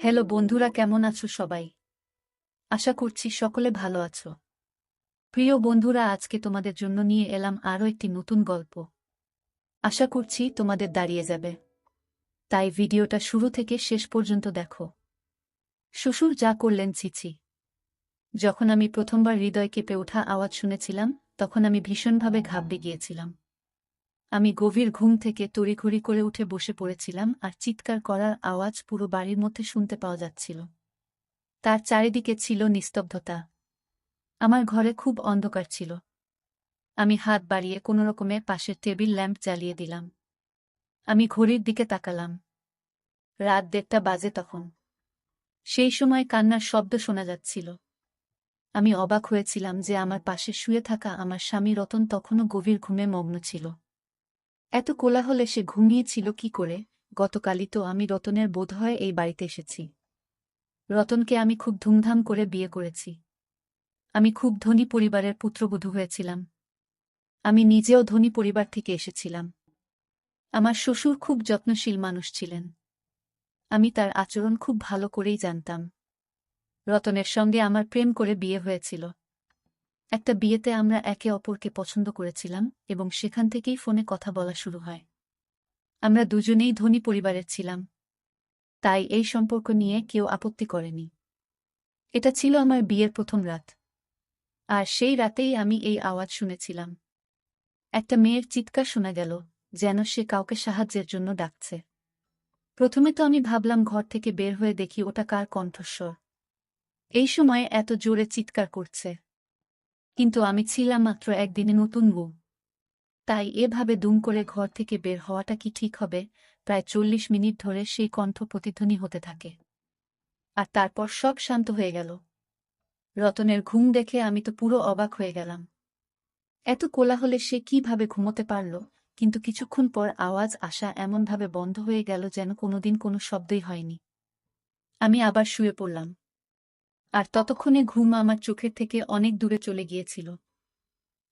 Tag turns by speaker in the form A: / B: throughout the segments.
A: Hello বন্ধুরা, কেমন আছো সবাই? আশা করছি সকলে ভালো আছো। প্রিয় বন্ধুরা, আজকে তোমাদের জন্য নিয়ে এলাম আরও একটি নতুন গল্প। আশা করছি তোমাদের দাঁড়িয়ে যাবে, তাই ভিডিওটা শুরু থেকে শেষ পর্যন্ত দেখো। শ্বশুর যা করলেন, ছিছি। যখন আমি প্রথমবার হৃদয় কেঁপে ওঠা আওয়াজ শুনেছিলাম, তখন আমি ভীষণভাবে ঘাবড়ে গিয়েছিলাম। আমি গভীর ঘুম থেকে তড়িঘড়ি করে উঠে বসে পড়েছিলাম, আর চিৎকার করার আওয়াজ পুরো বাড়ির মধ্যে শুনতে পাওয়া যাচ্ছিল। তার চারিদিকে ছিল নিস্তব্ধতা। আমার ঘরে খুব অন্ধকার ছিল। আমি হাত বাড়িয়ে কোনোরকমে পাশের টেবিল ল্যাম্প জ্বালিয়ে দিলাম। আমি ঘড়ির দিকে তাকালাম। রাত 1:30 বাজে তখন। সেই সময় কান্নার শব্দ শোনা যাচ্ছিল। আমি অবাক হয়েছিলাম যে আমার পাশে শুয়ে থাকা আমার স্বামী রতন তখনও গভীর ঘুমে মগ্ন ছিল। এত কোলাহলে সে ঘুমিয়েছিল কি করে? গতকালই তো আমি রতনের বোধহয় এই বাড়িতে এসেছি। রতনকে আমি খুব ধুমধাম করে বিয়ে করেছি। আমি খুব ধনী পরিবারের পুত্রবধূ হয়েছিলাম। আমি নিজেও ধনী পরিবার থেকে এসেছিলাম। আমার শ্বশুর খুব যত্নশীল মানুষ ছিলেন। আমি তার আচরণ খুব ভালো করেই জানতাম। রতনের সঙ্গে আমার প্রেম করে বিয়ে হয়েছিল। একটা বিয়েতে আমরা একে অপরকে পছন্দ করেছিলাম এবং সেখান থেকেই ফোনে কথা বলা শুরু হয়। আমরা দুজনেই ধনী পরিবারের ছিলাম, তাই এই সম্পর্ক নিয়ে কেউ আপত্তি করেনি। এটা ছিল আমার বিয়ের প্রথম রাত। আর সেই রাতেই আমি এই আওয়াজ শুনেছিলাম। একটা মেয়ের চিৎকার শোনা গেল, যেন সে কাউকে সাহায্যের জন্য ডাকছে। প্রথমে তো আমি ভাবলাম, ঘর থেকে বের হয়ে দেখি ওটা কার কণ্ঠস্বর। এই সময়ে এত জোরে চিৎকার করছে। কিন্তু আমি ছিলাম মাত্র একদিনে নতুন বউ। তাই এভাবে দুম করে ঘর থেকে বের হওয়াটা কি ঠিক হবে? প্রায় 40 মিনিট ধরে সেই কণ্ঠ প্রতিধ্বনি হতে থাকে। আর তারপর সব শান্ত হয়ে গেল। রতনের ঘুম দেখে আমি তো পুরো অবাক হয়ে গেলাম। এত কোলাহলে সে কিভাবে ঘুমোতে পারল? কিন্তু কিছুক্ষণ পর আওয়াজ আসা এমনভাবে বন্ধ হয়ে গেল যেন কোনোদিন কোনো শব্দই হয়নি। আমি আবার শুয়ে পড়লাম। আর ততক্ষণে ঘুম আমার চোখের থেকে অনেক দূরে চলে গিয়েছিল।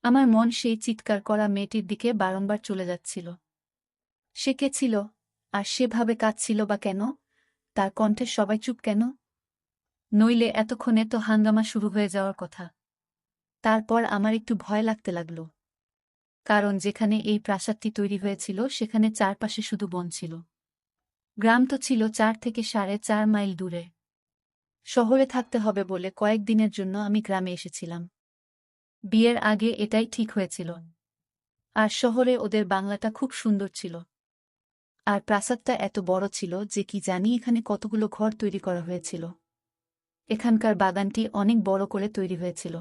A: আমার মন সেই চিৎকার করা মেয়েটির দিকে বারংবার চলে যাচ্ছিল। সে কে ছিল? আর সেভাবে কাঁদছিল বা কেন? তার কণ্ঠে সবাই চুপ কেন? নইলে এতক্ষণে তো হাঙ্গামা শুরু হয়ে যাওয়ার কথা। তারপর আমার একটু ভয় লাগতে লাগল। কারণ যেখানে এই প্রাসাদটি তৈরি হয়েছিল সেখানে চারপাশে শুধু বন ছিল। গ্রাম তো ছিল 4 থেকে 4.5 মাইল দূরে। শহরে থাকতে হবে বলে কয়েকদিনের জন্য আমি গ্রামে এসেছিলাম। বিয়ের আগে এটাই ঠিক হয়েছিল। আর শহরে ওদের বাংলাটা খুব সুন্দর ছিল। আর প্রাসাদটা এত বড় ছিল যে কি জানি এখানে কতগুলো ঘর তৈরি করা হয়েছিল। এখানকার বাগানটি অনেক বড় করে তৈরি হয়েছিল।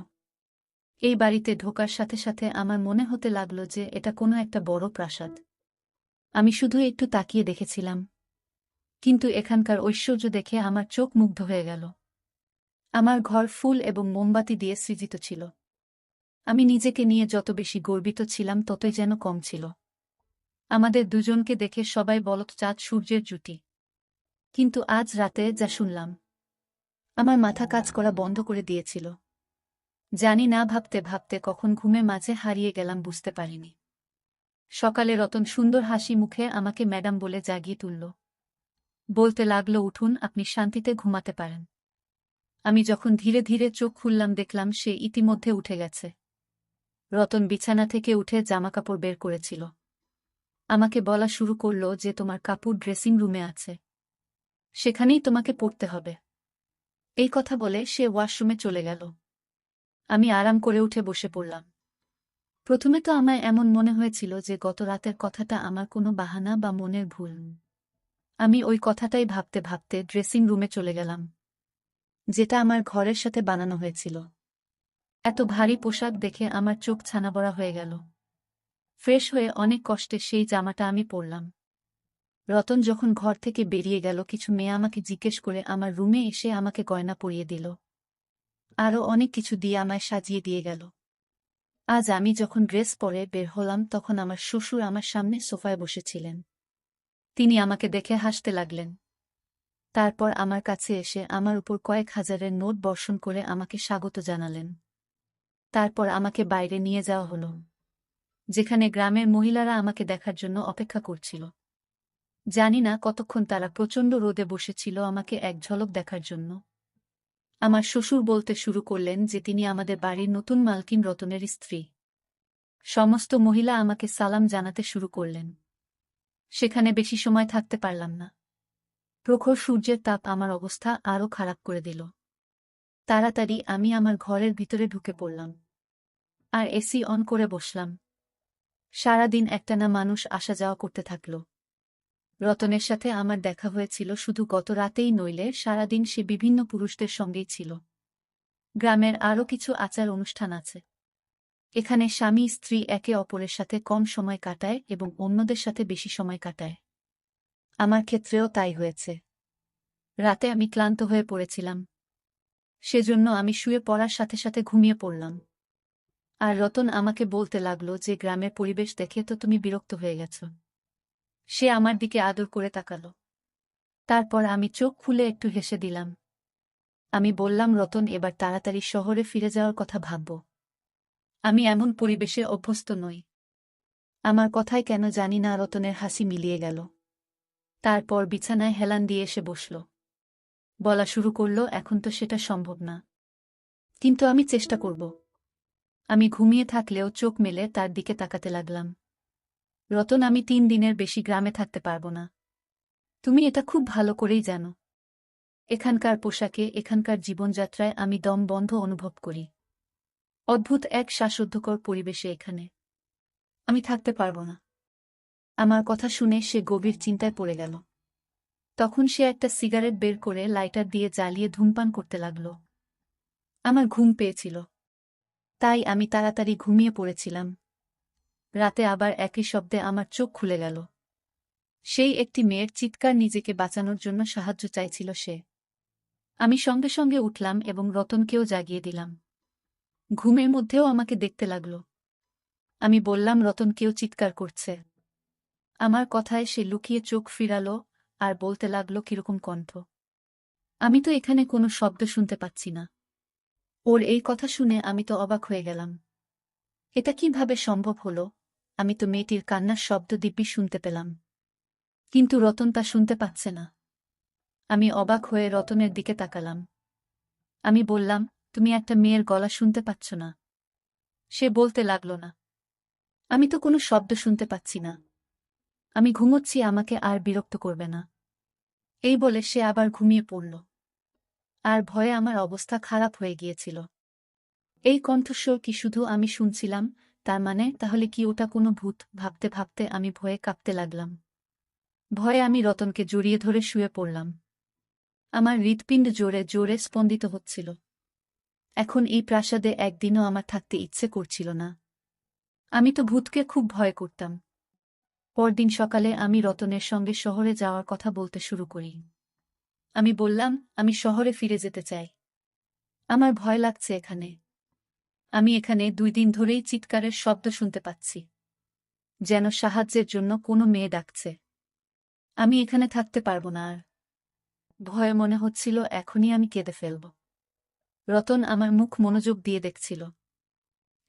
A: এই বাড়িতে ঢোকার সাথে সাথে আমার মনে হতে লাগলো যে এটা কোনো একটা বড় প্রাসাদ। আমি শুধু একটু তাকিয়ে দেখেছিলাম। কিন্তু এখানকার ঐশ্বর্য দেখে আমার চোখ মুগ্ধ হয়ে গেল। আমার ঘর ফুল এবং মোমবাতি দিয়ে সজ্জিত ছিল। আমি নিজেকে নিয়ে যত বেশি গর্বিত ছিলাম ততই যেন কম ছিল। আমাদের দুজনকে দেখে সবাই বলত চাঁদ সূর্যের জুটি। কিন্তু আজ রাতে যা শুনলাম, আমার মাথা কাজ করা বন্ধ করে দিয়েছিল। জানি না ভাবতে ভাবতে কখন ঘুমে মাঝে হারিয়ে গেলাম বুঝতে পারিনি। সকালে রতন সুন্দর হাসি মুখে আমাকে ম্যাডাম বলে জাগিয়ে তুলল। বলতে লাগলো, উঠুন, আপনি শান্তিতে ঘুমাতে পারেন। আমি যখন ধীরে ধীরে চোখ খুললাম দেখলাম সে ইতিমধ্যে উঠে গেছে। রতন বিছানা থেকে উঠে জামাকাপড় বের করেছিল। আমাকে বলা শুরু করল যে তোমার কাপড় ড্রেসিং রুমে আছে, সেখানেই তোমাকে পড়তে হবে। এই কথা বলে সে ওয়াশরুমে চলে গেল। আমি আরাম করে উঠে বসে পড়লাম। প্রথমে তো আমায় এমন মনে হয়েছিল যে গত রাতের কথাটা আমার কোনো বাহানা বা মনের ভুল। আমি ওই কথাটাই ভাবতে ভাবতে ড্রেসিং রুমে চলে গেলাম, যেটা আমার ঘরের সাথে বানানো হয়েছিল। এত ভারী পোশাক দেখে আমার চোখ ছানাবড়া হয়ে গেল। ফ্রেশ হয়ে অনেক কষ্টে সেই জামাটা আমি পরলাম। রতন যখন ঘর থেকে বেরিয়ে গেল কিছু মেয়ে আমাকে জিজ্ঞেস করে আমার রুমে এসে আমাকে গয়না পরিয়ে দিল। আরও অনেক কিছু দিয়ে আমায় সাজিয়ে দিয়ে গেল। আজ আমি যখন ড্রেস পরে বের হলাম তখন আমার শ্বশুর আমার সামনে সোফায় বসেছিলেন। তিনি আমাকে দেখে হাসতে লাগলেন। তারপর আমার কাছে এসে আমার উপর কয়েক হাজারের নোট বর্ষণ করে আমাকে স্বাগত জানালেন। তারপর আমাকে বাইরে নিয়ে যাওয়া হলো, যেখানে গ্রামের মহিলারা আমাকে দেখার জন্য অপেক্ষা করছিল। জানি না কতক্ষণ তারা প্রচণ্ড রোদে বসেছিল আমাকে এক ঝলক দেখার জন্য। আমার শ্বশুর বলতে শুরু করলেন যে তিনি আমাদের বাড়ির নতুন মালকিন রতনের স্ত্রী। সমস্ত মহিলা আমাকে সালাম জানাতে শুরু করলেন। সেখানে বেশি সময় থাকতে পারলাম না। প্রখর সূর্যের তাপ আমার অবস্থা আরও খারাপ করে দিল। তাড়াতাড়ি আমি আমার ঘরের ভিতরে ঢুকে পড়লাম আর এসি অন করে বসলাম। সারাদিন একটানা মানুষ আসা যাওয়া করতে থাকল। রতনের সাথে আমার দেখা হয়েছিল শুধু গত রাতেই, নইলে সারাদিন সে বিভিন্ন পুরুষদের সঙ্গেই ছিল। গ্রামের আরও কিছু আচার অনুষ্ঠান আছে। এখানে স্বামী স্ত্রী একে অপরের সাথে কম সময় কাটায় এবং অন্যদের সাথে বেশি সময় কাটায়। আমার ক্ষেত্রেও তাই হয়েছে। রাতে আমি ক্লান্ত হয়ে পড়েছিলাম, সেজন্য আমি শুয়ে পড়ার সাথে সাথে ঘুমিয়ে পড়লাম। আর রতন আমাকে বলতে লাগল যে গ্রামের পরিবেশ দেখে তো তুমি বিরক্ত হয়ে গেছ। সে আমার দিকে আদর করে তাকাল। তারপর আমি চোখ খুলে একটু হেসে দিলাম। আমি বললাম, রতন, এবার তাড়াতাড়ি শহরে ফিরে যাওয়ার কথা ভাবব। আমি এমন পরিবেশে অভ্যস্ত নই। আমার কথায় কেন জানি না রতনের হাসি মিলিয়ে গেল। তারপর বিছানায় হেলান দিয়ে এসে বসল। বলা শুরু করল, এখন তো সেটা সম্ভব না, কিন্তু আমি চেষ্টা করব। আমি ঘুমিয়ে থাকলেও চোখ মেলে তার দিকে তাকাতে লাগলাম। রতন, আমি 3 দিনের বেশি গ্রামে থাকতে পারব না। তুমি এটা খুব ভালো করেই জানো। এখানকার পোশাকে, এখানকার জীবনযাত্রায় আমি দম বন্ধ অনুভব করি। অদ্ভুত এক শ্বাসরুদ্ধকর পরিবেশে এখানে আমি থাকতে পারব না। আমার কথা শুনে সে গভীর চিন্তায় পড়ে গেল। তখন সে একটা সিগারেট বের করে লাইটার দিয়ে জ্বালিয়ে ধূমপান করতে লাগল। আমার ঘুম পেয়েছিল, তাই আমি তাড়াতাড়ি ঘুমিয়ে পড়েছিলাম। রাতে আবার একই শব্দে আমার চোখ খুলে গেল। সেই একটি মেয়ের চিৎকার, নিজেকে বাঁচানোর জন্য সাহায্য চাইছিল সে। আমি সঙ্গে সঙ্গে উঠলাম এবং রতনকেও জাগিয়ে দিলাম। ঘুমের মধ্যেও আমাকে দেখতে লাগল। আমি বললাম, রতন, কেউ চিৎকার করছে। আমার কথায় সে লুকিয়ে চোখ ফিরালো আর বলতে লাগল কিরকম কণ্ঠ, আমি তো এখানে কোনো শব্দ শুনতে পাচ্ছি না। ওর এই কথা শুনে আমি তো অবাক হয়ে গেলাম। এটা কিভাবে সম্ভব হলো? আমি তো মেয়েটির কান্নার শব্দ দিব্যি শুনতে পেলাম, কিন্তু রতন তা শুনতে পাচ্ছে না। আমি অবাক হয়ে রতনের দিকে তাকালাম। আমি বললাম, তুমি একটা মেয়ের গলা শুনতে পাচ্ছ না? সে বলতে লাগল, না, আমি তো কোনো শব্দ শুনতে পাচ্ছি না। আমি ঘুমোচ্ছি, আমাকে আর বিরক্ত করবে না। এই বলে সে আবার ঘুমিয়ে পড়ল। আর ভয়ে আমার অবস্থা খারাপ হয়ে গিয়েছিল। এই কণ্ঠস্বর কি শুধু আমি শুনছিলাম? তার মানে তাহলে কি ওটা কোনো ভূত? ভাবতে ভাবতে আমি ভয়ে কাঁপতে লাগলাম। ভয়ে আমি রতনকে জড়িয়ে ধরে শুয়ে পড়লাম। আমার হৃৎপিণ্ড জোরে জোরে স্পন্দিত হচ্ছিল। এখন এই প্রাসাদে একদিনও আমার থাকতে ইচ্ছে করছিল না। আমি তো ভূতকে খুব ভয় করতাম। পরদিন সকালে আমি রতনের সঙ্গে শহরে যাওয়ার কথা বলতে শুরু করি। আমি বললাম, আমি শহরে ফিরে যেতে চাই। আমার ভয় লাগছে এখানে। আমি এখানে 2 দিন ধরেই চিৎকারের শব্দ শুনতে পাচ্ছি, যেন সাহায্যের জন্য কোনো মেয়ে ডাকছে। আমি এখানে থাকতে পারব না আর। ভয়ে মনে হচ্ছিল এখনই আমি কেঁদে ফেলব। রতন আমার মুখ মনোযোগ দিয়ে দেখছিল।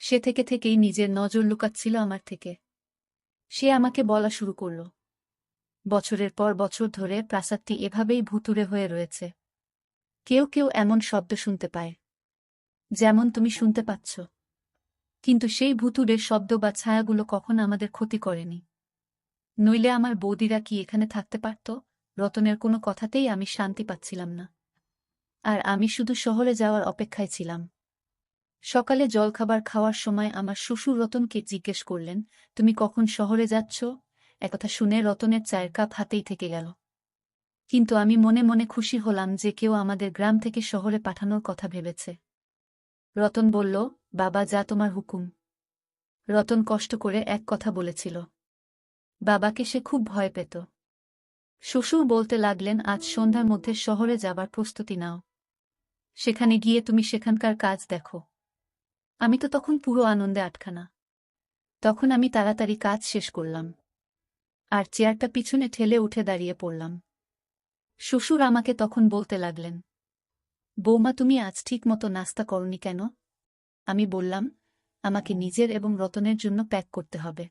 A: সে থেকে থেকেই নিজের নজর লুকাচ্ছিল আমার থেকে। সে আমাকে বলা শুরু করল, বছরের পর বছর ধরে প্রাসাদটি এভাবেই ভুতুড়ে হয়ে রয়েছে। কেউ কেউ এমন শব্দ শুনতে পায়, যেমন তুমি শুনতে পাচ্ছ, কিন্তু সেই ভুতুড়ে শব্দ বা ছায়াগুলো কখনো আমাদের ক্ষতি করেনি। নইলে আমার বৌদিরা কি এখানে থাকতে পারত? রতনের কোনো কথাতেই আমি শান্তি পাচ্ছিলাম না। আর আমি শুধু শহরে যাওয়ার অপেক্ষায় ছিলাম। সকালে জলখাবার খাওয়ার সময় আমার শ্বশুর রতনকে জিজ্ঞেস করলেন, তুমি কখন শহরে যাচ্ছ? একথা শুনে রতনের চায়ের কাপ হাতেই থেকে গেল। কিন্তু আমি মনে মনে খুশি হলাম যে কেউ আমাদের গ্রাম থেকে শহরে পাঠানোর কথা ভেবেছে। রতন বলল, বাবা, যা তোমার হুকুম। রতন কষ্ট করে এক কথা বলেছিল। বাবাকে সে খুব ভয় পেত। শ্বশুর বলতে লাগলেন, আজ সন্ধ্যার মধ্যে শহরে যাবার প্রস্তুতি নাও। সেখানে গিয়ে তুমি সেখানকার কাজ দেখো। আমি তো তখন পুরো আনন্দে আটখানা। তখন আমি তাড়াতাড়ি কাজ শেষ করলাম আর চেয়ারটা পিছনে ঠেলে উঠে দাঁড়িয়ে পড়লাম। শ্বশুর আমাকে তখন বলতে লাগলেন, বৌমা, তুমি আজ ঠিক মতো নাস্তা করনি কেন? আমি বললাম, আমাকে নিজের এবং রতনের জন্য প্যাক করতে হবে।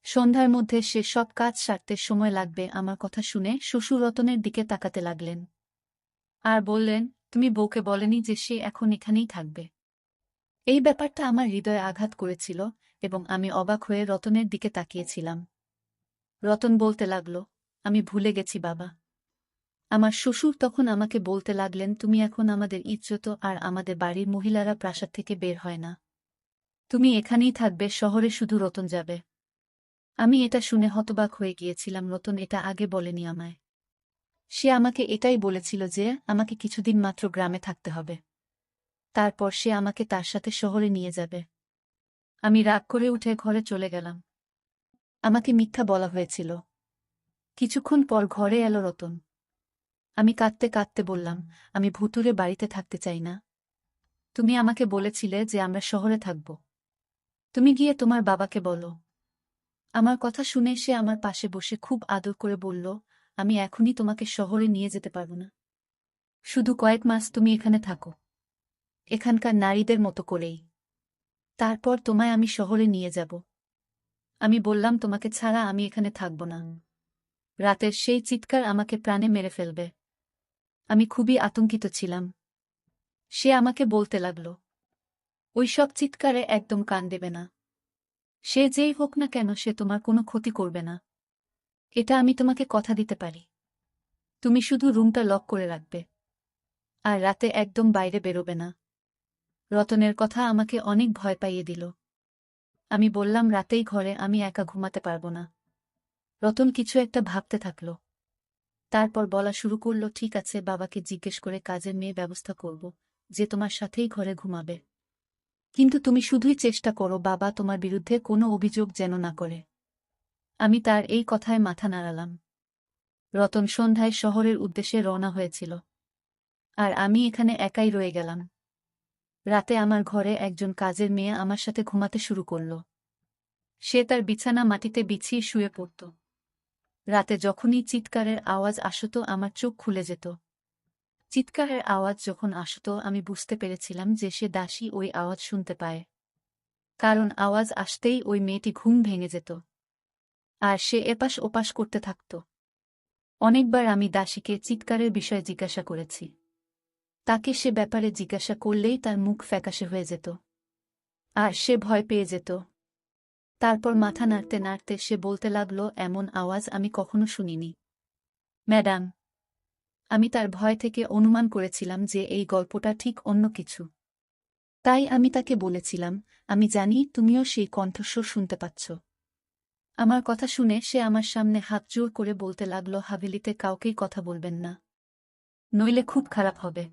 A: সন্ধ্যার মধ্যে সে সব কাজ সারতে সময় লাগবে আমার কথা শুনে শ্বশুর রতনের দিকে তাকাতে লাগলেন আর বললেন, তুমি বউকে বলেনি যে সে এখন এখানেই থাকবে? এই ব্যাপারটা আমার হৃদয়ে আঘাত করেছিল এবং আমি অবাক হয়ে রতনের দিকে তাকিয়েছিলাম। রতন বলতে লাগল, আমি ভুলে গেছি বাবা। আমার শ্বশুর তখন আমাকে বলতে লাগলেন, তুমি এখন আমাদের ইজ্জত আর আমাদের বাড়ির মহিলারা প্রাসাদ থেকে বের হয় না। তুমি এখানেই থাকবে, শহরে শুধু রতন যাবে। আমি এটা শুনে হতবাক হয়ে গিয়েছিলাম, রতন এটা আগে বলেনি আমায়। সে আমাকে এটাই বলেছিল যে আমাকে কিছুদিন মাত্র গ্রামে থাকতে হবে। তারপর সে আমাকে তার সাথে শহরে নিয়ে যাবে। আমি রাগ করে উঠে ঘরে চলে গেলাম। আমাকে মিথ্যা বলা হয়েছিল। কিছুক্ষণ পর ঘরে এলো রতন। আমি কাঁদতে কাঁদতে বললাম, আমি ভুতুরে বাড়িতে থাকতে চাই না। তুমি আমাকে বলেছিলে যে আমরা শহরে থাকব। তুমি গিয়ে তোমার বাবাকে বলো। আমার কথা শুনে সে আমার পাশে বসে খুব আদর করে বলল, আমি এখনই তোমাকে শহরে নিয়ে যেতে পারব না। শুধু কয়েক মাস তুমি এখানে থাকো, এখানকার নারীদের মতো করেই। তারপর তোমায় আমি শহরে নিয়ে যাব। আমি বললাম, তোমাকে ছাড়া আমি এখানে থাকব না। রাতের সেই চিৎকার আমাকে প্রাণে মেরে ফেলবে। আমি খুবই আতঙ্কিত ছিলাম। সে আমাকে বলতে লাগল, ওই সব চিৎকারে একদম কান দেবে না। সে যেই হোক না কেন সে তোমার কোনো ক্ষতি করবে না। এটা আমি তোমাকে কথা দিতে পারি। তুমি শুধু রুমটা লক করে রাখবে আর রাতে একদম বাইরে বেরোবে না। রতনের কথা আমাকে অনেক ভয় পাইয়ে দিল। আমি বললাম, রাতেই ঘরে আমি একা ঘুমাতে পারব না। রতন কিছু একটা ভাবতে থাকল। তারপর বলা শুরু করল, ঠিক আছে, বাবাকে জিজ্ঞেস করে কাজের মেয়ে ব্যবস্থা করব যে তোমার সাথেই ঘরে ঘুমাবে। কিন্তু তুমি শুধুই চেষ্টা করো বাবা তোমার বিরুদ্ধে কোনো অভিযোগ যেন না করে। আমি তার এই কথায় মাথা নাড়ালাম। রতন সন্ধ্যায় শহরের উদ্দেশ্যে রওনা হয়েছিল আর আমি এখানে একাই রয়ে গেলাম। রাতে আমার ঘরে একজন কাজের মেয়ে আমার সাথে ঘুমাতে শুরু করল। সে তার বিছানা মাটিতে বিছিয়ে শুয়ে পড়ত। রাতে যখনই চিৎকারের আওয়াজ আসত আমার চোখ খুলে যেত। চিৎকারের আওয়াজ যখন আসত আমি বুঝতে পেরেছিলাম যে সে দাসী ওই আওয়াজ শুনতে পায়। কারণ আওয়াজ আসতেই ওই মেয়েটি ঘুম ভেঙে যেত আর সে এপাশ ওপাশ করতে থাকত। অনেকবার আমি দাসীকে চিৎকারের বিষয়ে জিজ্ঞাসা করেছি। তাকে সে ব্যাপারে জিজ্ঞাসা করলেই তার মুখ ফ্যাকাশে হয়ে যেত আর সে ভয় পেয়ে যেত। তারপর মাথা নাড়তে নাড়তে সে বলতে লাগল, এমন আওয়াজ আমি কখনো শুনিনি ম্যাডাম। আমি তার ভয় থেকে অনুমান করেছিলাম যে এই গল্পটা ঠিক অন্য কিছু। তাই আমি তাকে বলেছিলাম, আমি জানি তুমিও সেই কণ্ঠস্বর শুনতে পাচ্ছ। আমার কথা শুনে সে আমার সামনে হাত জোর করে বলতে লাগল, হাভেলিতে কাউকেই কথা বলবেন না, নইলে খুব খারাপ হবে।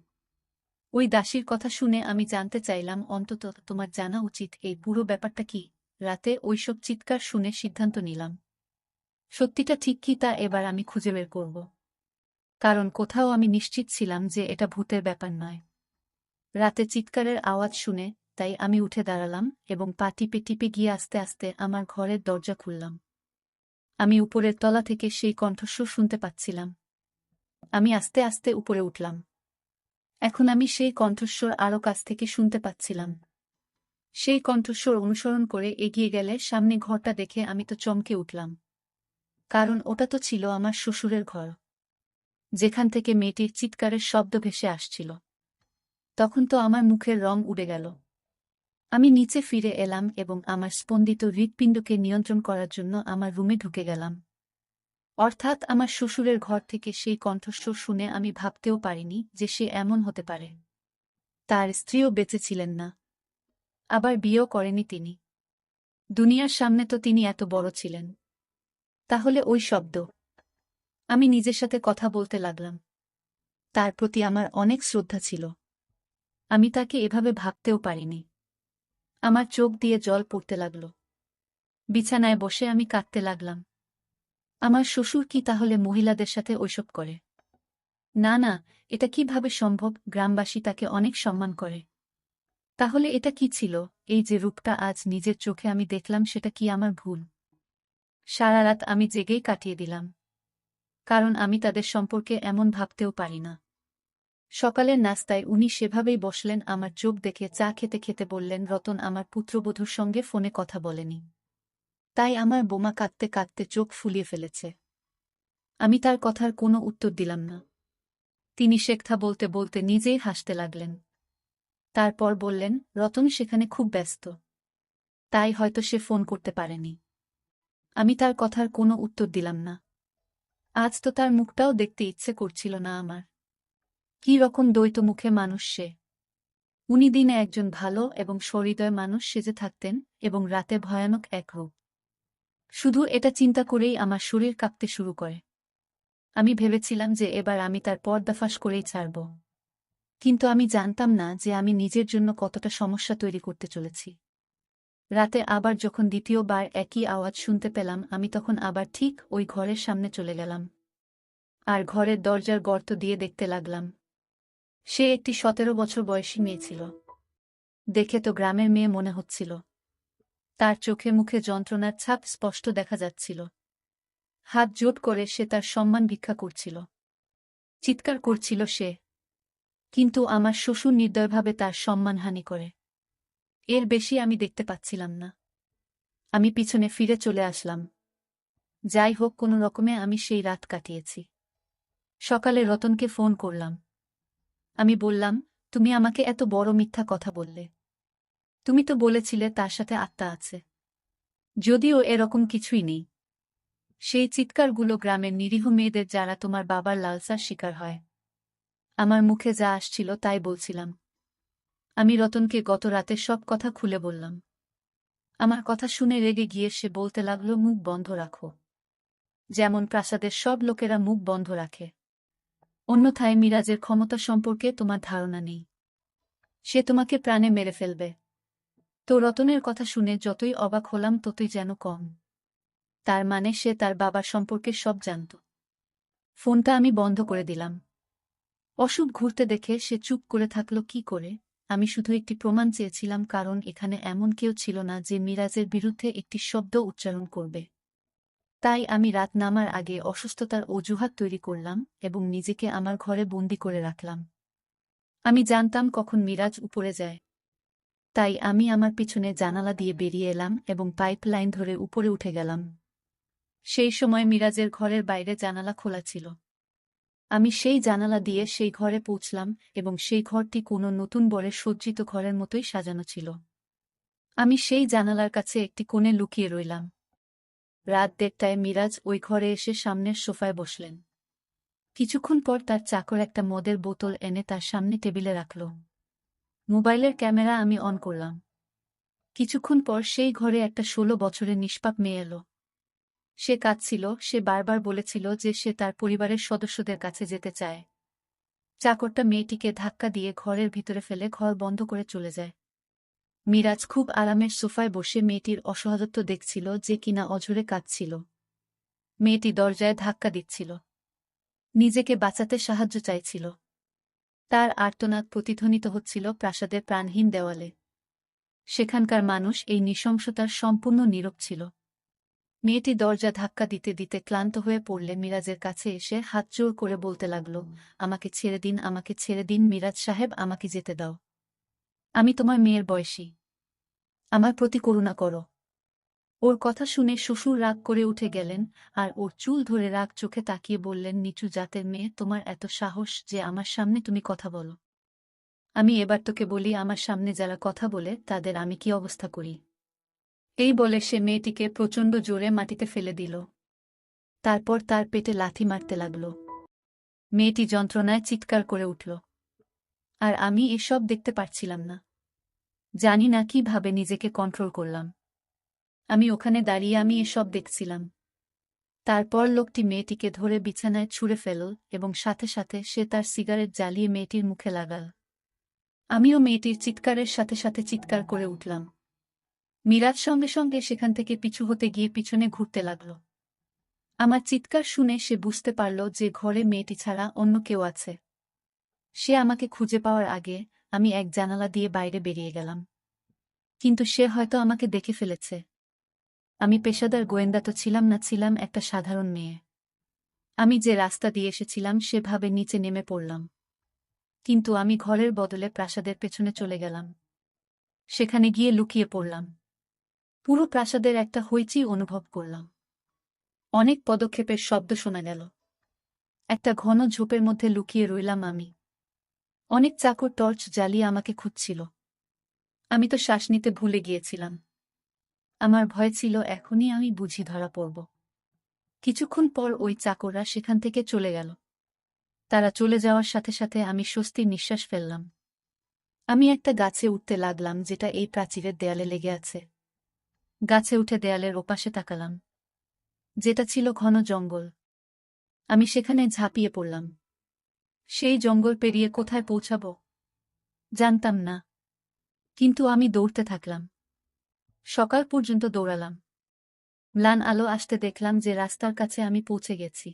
A: ওই দাসীর কথা শুনে আমি জানতে চাইলাম, অন্তত তোমার জানা উচিত এই পুরো ব্যাপারটা কি। রাতে ওইসব চিৎকার শুনে সিদ্ধান্ত নিলাম, সত্যিটা ঠিক কি তা এবার আমি খুঁজে বের করব। কারণ কোথাও আমি নিশ্চিত ছিলাম যে এটা ভূতের ব্যাপার নয়। রাতে চিৎকারের আওয়াজ শুনে তাই আমি উঠে দাঁড়ালাম এবং পা টিপে টিপে গিয়ে আস্তে আস্তে আমার ঘরের দরজা খুললাম। আমি উপরের তলা থেকে সেই কণ্ঠস্বর শুনতে পাচ্ছিলাম। আমি আস্তে আস্তে উপরে উঠলাম। এখন আমি সেই কণ্ঠস্বর আরও কাছ থেকে শুনতে পাচ্ছিলাম। সেই কণ্ঠস্বর অনুসরণ করে এগিয়ে গেলে সামনে ঘরটা দেখে আমি তো চমকে উঠলাম। কারণ ওটা তো ছিল আমার শ্বশুরের ঘর, যেখান থেকে মেয়েটির চিৎকারের শব্দ ভেসে আসছিল। তখন তো আমার মুখের রং উড়ে গেল। আমি নিচে ফিরে এলাম এবং আমার স্পন্দিত হৃৎপিণ্ডকে নিয়ন্ত্রণ করার জন্য আমার রুমে ঢুকে গেলাম। অর্থাৎ আমার শ্বশুরের ঘর থেকে সেই কণ্ঠস্বর শুনে আমি ভাবতেও পারিনি যে সে এমন হতে পারে। তার স্ত্রীও বেঁচে ছিলেন না, আবার বিয়েও করেনি তিনি। দুনিয়ার সামনে তো তিনি এত বড় ছিলেন। তাহলে ওই শব্দ? আমি নিজের সাথে কথা বলতে লাগলাম। তার প্রতি আমার অনেক শ্রদ্ধা ছিল। আমি তাকে এভাবে ভাবতেও পারিনি। আমার চোখ দিয়ে জল পড়তে লাগল। বিছানায় বসে আমি কাঁদতে লাগলাম। আমার শ্বশুর কি তাহলে মহিলাদের সাথে ঐসব করে? না না, এটা কিভাবে সম্ভব? গ্রামবাসী তাকে অনেক সম্মান করে। তাহলে এটা কি ছিল? এই যে রূপটা আজ নিজের চোখে আমি দেখলাম, সেটা কি আমার ভুল? সারা রাত আমি জেগেই কাটিয়ে দিলাম, কারণ আমি তাদের সম্পর্কে এমন ভাবতেও পারি না। সকালের নাস্তায় উনি সেভাবেই বসলেন, আমার চোখ দেখে চা খেতে খেতে বললেন, রতন আমার পুত্রবধূর সঙ্গে ফোনে কথা বলেনি। তাই আমার বোমা কাঁদতে কাঁদতে চোখ ফুলিয়ে ফেলেছে। আমি তার কথার কোনো উত্তর দিলাম না। তিনি শেখথা বলতে বলতে নিজেই হাসতে লাগলেন। তারপর বললেন, রতন সেখানে খুব ব্যস্ত, তাই হয়তো সে ফোন করতে পারেনি। আমি তার কথার কোনো উত্তর দিলাম না। আজ তো তার মুখটাও দেখতে ইচ্ছে করছিল না আমার। কি রকম দ্বৈত মুখে মানুষ সে! উনি দিনে একজন ভালো এবং সহৃদয় মানুষ সেজে থাকতেন এবং রাতে ভয়ানক এক রূপ। শুধু এটা চিন্তা করেই আমার শরীর কাঁপতে শুরু করে। আমি ভেবেছিলাম যে এবার আমি তার পর্দাফাঁস করেই ছাড়ব। কিন্তু আমি জানতাম না যে আমি নিজের জন্য কতটা সমস্যা তৈরি করতে চলেছি। রাতে আবার যখন দ্বিতীয়বার একই আওয়াজ শুনতে পেলাম, আমি তখন আবার ঠিক ওই ঘরের সামনে চলে গেলাম। আর ঘরের দরজার গর্ত দিয়ে দেখতে লাগলাম। সে একটি 17 বছর বয়সী মেয়ে ছিল। দেখে তো গ্রামের মেয়ে মনে হচ্ছিল। তার চোখে মুখে যন্ত্রণার ছাপ স্পষ্ট দেখা যাচ্ছিল। হাত জোট করে সে তার সম্মান ভিক্ষা করছিল। চিৎকার করছিল সে। কিন্তু আমার শ্বশুর নির্দয়ভাবে তার সম্মানহানি করে। এর বেশি আমি দেখতে পাচ্ছিলাম না। আমি পিছনে ফিরে চলে আসলাম। যাই হোক, কোনো রকমে আমি সেই রাত কাটিয়েছি। সকালে রতনকে ফোন করলাম। আমি বললাম, তুমি আমাকে এত বড় মিথ্যা কথা বললে। তুমি তো বলেছিলে তার সাথে আত্মা আছে। যদিও এরকম কিছুই নেই। সেই চিৎকারগুলো গ্রামের নিরীহ মেয়েদের, যারা তোমার বাবার লালসার শিকার হয়। আমার মুখে যা আসছিল তাই বলছিলাম। আমি রতনকে গত রাতে সব কথা খুলে বললাম। আমার কথা শুনে রেগে গিয়ে সে বলতে লাগল, মুখ বন্ধ রাখো। যেমন প্রাসাদের সব লোকেরা মুখ বন্ধ রাখে। অন্যথায় মিরাজের ক্ষমতা সম্পর্কে তোমার ধারণা নেই। সে তোমাকে প্রাণে মেরে ফেলবে। তো রতনের কথা শুনে যতই অবাক হলাম ততই যেন কম। তার মানে সে তার বাবার সম্পর্কে সব জানত। ফোনটা আমি বন্ধ করে দিলাম। অশুভ ঘুরতে দেখে সে চুপ করে থাকল কি করে? আমি শুধু একটি প্রমাণ চেয়েছিলাম, কারণ এখানে এমন কেউ ছিল না যে মিরাজের বিরুদ্ধে একটি শব্দ উচ্চারণ করবে। তাই আমি রাত নামার আগে অসুস্থতার অজুহাত তৈরি করলাম এবং নিজেকে আমার ঘরে বন্দি করে রাখলাম। আমি জানতাম কখন মিরাজ উপরে যায়। তাই আমি আমার পিছনে জানালা দিয়ে বেরিয়ে এলাম এবং পাইপ লাইন ধরে উপরে উঠে গেলাম। সেই সময় মিরাজের ঘরের বাইরে জানালা খোলা ছিল। আমি সেই জানালা দিয়ে সেই ঘরে পৌঁছলাম এবং সেই ঘরটি কোনো নতুন বরে সজ্জিত ঘরের মতোই সাজানো ছিল। আমি সেই জানালার কাছে একটি কোণে লুকিয়ে রইলাম। রাত 1:30টায় মিরাজ ওই ঘরে এসে সামনের সোফায় বসলেন। কিছুক্ষণ পর তার চাকর একটা মদের বোতল এনে তার সামনে টেবিলে রাখল। মোবাইলের ক্যামেরা আমি অন করলাম। কিছুক্ষণ পর সেই ঘরে একটা 16 বছরের নিষ্পাপ মেয়ে এলো। সে কাঁদছিল। সে বারবার বলেছিল যে সে তার পরিবারের সদস্যদের কাছে যেতে চায়। চাকরটা মেয়েটিকে ধাক্কা দিয়ে ঘরের ভিতরে ফেলে ঘর বন্ধ করে চলে যায়। মিরাজ খুব আরামের সোফায় বসে মেয়েটির অসহায়ত্ব দেখছিল, যে কিনা অঝরে কাঁদছিল। মেয়েটি দরজায় ধাক্কা দিচ্ছিল। নিজেকে বাঁচাতে সাহায্য চাইছিল। তার আর্তনাদ প্রতিধ্বনিত হচ্ছিল প্রাসাদের প্রাণহীন দেওয়ালে। সেখানকার মানুষ এই নৃশংসতার সম্পূর্ণ নীরব ছিল। মেয়েটি দরজা ধাক্কা দিতে দিতে ক্লান্ত হয়ে পড়লে মিরাজের কাছে এসে হাত জোড় করে বলতে লাগল, আমাকে ছেড়ে দিন, আমাকে ছেড়ে দিন মিরাজ সাহেব, আমাকে যেতে দাও। আমি তোমার মেয়ের বয়সী। আমার প্রতি করুণা করো। ওর কথা শুনে শ্বশুর রাগ করে উঠে গেলেন আর ওর চুল ধরে রাগ চোখে তাকিয়ে বললেন, নিচু জাতের মেয়ে, তোমার এত সাহস যে আমার সামনে তুমি কথা বলো। আমি এবার তোকে বলি, আমার সামনে যারা কথা বলে তাদের আমি কি অবস্থা করি। এই বলে সে মেয়েটিকে প্রচণ্ড জোরে মাটিতে ফেলে দিল। তারপর তার পেটে লাথি মারতে লাগল। মেয়েটি যন্ত্রণায় চিৎকার করে উঠল। আর আমি এসব দেখতে পারছিলাম না। জানি না কিভাবে নিজেকে কন্ট্রোল করলাম। আমি ওখানে দাঁড়িয়ে আমি এসব দেখছিলাম। তারপর লোকটি মেয়েটিকে ধরে বিছানায় ছুঁড়ে ফেলল এবং সাথে সাথে সে তার সিগারেট জ্বালিয়ে মেয়েটির মুখে লাগাল। আমিও মেয়েটির চিৎকারের সাথে সাথে চিৎকার করে উঠলাম। মিরাজ সঙ্গে সঙ্গে সেখান থেকে পিছু হতে গিয়ে পিছনে ঘুরতে লাগল। আমার চিৎকার শুনে সে বুঝতে পারল যে ঘরে মেয়েটি ছাড়া অন্য কেউ আছে। সে আমাকে খুঁজে পাওয়ার আগে আমি এক জানালা দিয়ে বাইরে বেরিয়ে গেলাম। কিন্তু সে হয়তো আমাকে দেখে ফেলেছে। আমি পেশাদার গোয়েন্দা তো ছিলাম না, ছিলাম একটা সাধারণ মেয়ে। আমি যে রাস্তা দিয়ে এসেছিলাম সেভাবে নিচে নেমে পড়লাম। কিন্তু আমি ঘরের বদলে প্রাসাদের পেছনে চলে গেলাম। সেখানে গিয়ে লুকিয়ে পড়লাম। পুরো প্রাসাদের একটা হইচই অনুভব করলাম। অনেক পদক্ষেপের শব্দ শোনা গেল। একটা ঘন ঝোপের মধ্যে লুকিয়ে রইলাম আমি। অনেক চাকর টর্চ জ্বালিয়ে আমাকে খুঁজছিল। আমি তো শ্বাস নিতে ভুলে গিয়েছিলাম। আমার ভয় ছিল এখনই আমি বুঝি ধরা পড়ব। কিছুক্ষণ পর ওই চাকররা সেখান থেকে চলে গেল। তারা চলে যাওয়ার সাথে সাথে আমি স্বস্তির নিঃশ্বাস ফেললাম। আমি একটা গাছে উঠতে লাগলাম যেটা এই প্রাচীরের দেয়ালে লেগে আছে। গাছে উঠে দেয়ালের ওপাশে তাকালাম, যেটা ছিল ঘন জঙ্গল। আমি সেখানে ঝাঁপিয়ে পড়লাম। সেই জঙ্গল পেরিয়ে কোথায় পৌঁছাব জানতাম না, কিন্তু আমি দৌড়তে থাকলাম। সকাল পর্যন্ত দৌড়ালাম। ম্লান আলো আসতে দেখলাম যে রাস্তার কাছে আমি পৌঁছে গেছি।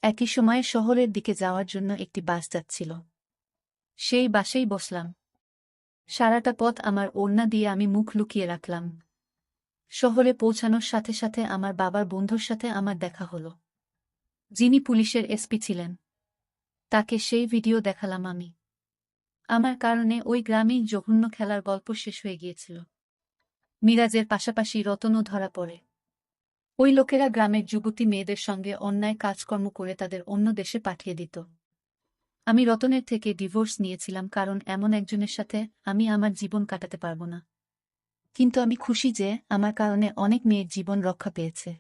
A: একই সময়ে শহরের দিকে যাওয়ার জন্য একটি বাস যাচ্ছিল। সেই বাসেই বসলাম। সারাটা পথ আমার ওড়না দিয়ে আমি মুখ লুকিয়ে রাখলাম। শহরে পৌঁছানোর সাথে সাথে আমার বাবার বন্ধুর সাথে আমার দেখা হলো, যিনি পুলিশের এসপি ছিলেন। তাকে সেই ভিডিও দেখালাম আমি। আমার কারণে ওই গ্রামেই জঘন্য খেলার গল্প শেষ হয়ে গিয়েছিল। মিরাজের পাশাপাশি রতনও ধরা পড়ে। ওই লোকেরা গ্রামের যুবতী মেয়েদের সঙ্গে অন্যায় কাজকর্ম করে তাদের অন্য দেশে পাঠিয়ে দিত। আমি রতনের থেকে ডিভোর্স নিয়েছিলাম কারণ এমন একজনের সাথে আমি আমার জীবন কাটাতে পারব না। কিন্তু আমি খুশি যে আমার কারণে অনেক মেয়ের জীবন রক্ষা পেয়েছে।